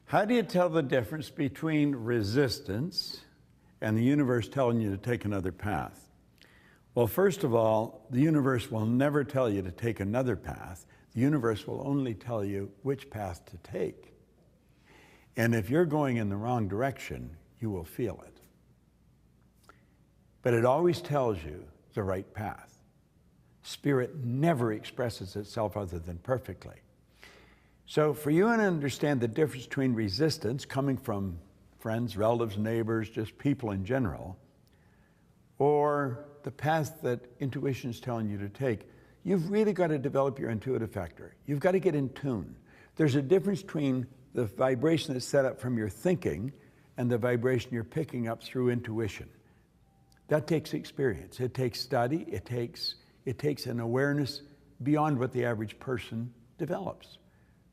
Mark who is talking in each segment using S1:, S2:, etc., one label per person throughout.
S1: How do you tell the difference between resistance and the universe telling you to take another path? Well, first of all, the universe will never tell you to take another path. The universe will only tell you which path to take. And if you're going in the wrong direction, you will feel it. But it always tells you the right path. Spirit never expresses itself other than perfectly. So for you to understand the difference between resistance coming from friends, relatives, neighbors, just people in general, or the path that intuition is telling you to take, you've really got to develop your intuitive factor. You've got to get in tune. There's a difference between the vibration that's set up from your thinking and the vibration you're picking up through intuition. That takes experience. It takes study. It takes an awareness beyond what the average person develops.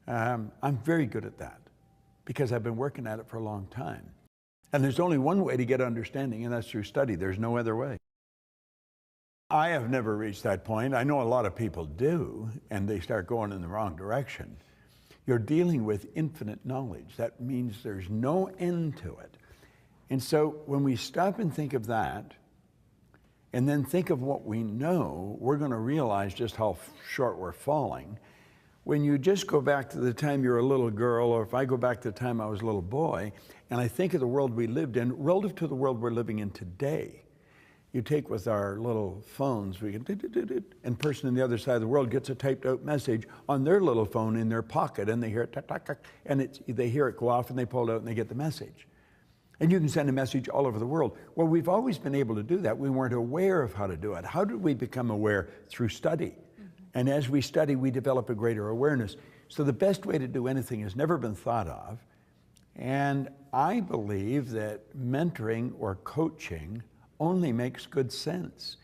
S1: I'm very good at that because I've been working at it for a long time. And there's only one way to get understanding, and that's through study. There's no other way. I have never reached that point. I know a lot of people do, and they start going in the wrong direction. You're dealing with infinite knowledge. That means there's no end to it. And so when we stop and think of that, and then think of what we know, we're going to realize just how short we're falling. When you just go back to the time you're a little girl, or if I go back to the time I was a little boy, and I think of the world we lived in, relative to the world we're living in today, you take with our little phones, we can, and person on the other side of the world gets a typed out message on their little phone in their pocket, and they hear it, and they hear it go off, and they pull it out, and they get the message. And you can send a message all over the world. Well, we've always been able to do that. We weren't aware of how to do it. How did we become aware? Through study. And as we study, we develop a greater awareness. So the best way to do anything has never been thought of. And I believe that mentoring or coaching only makes good sense.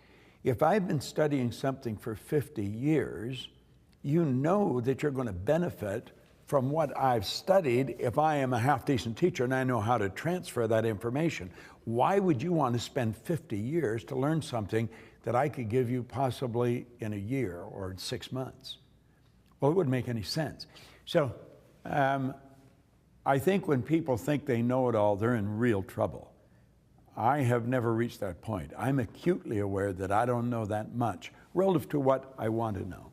S1: If I've been studying something for 50 years, you know that you're going to benefit from what I've studied if I am a half-decent teacher and I know how to transfer that information. Why would you want to spend 50 years to learn something that I could give you possibly in a year or in 6 months? Well, it wouldn't make any sense. So I think when people think they know it all, they're in real trouble. I have never reached that point. I'm acutely aware that I don't know that much relative to what I want to know.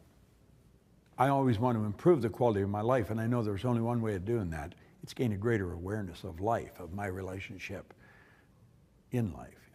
S1: I always want to improve the quality of my life, and I know there's only one way of doing that. It's gain a greater awareness of life, of my relationship in life.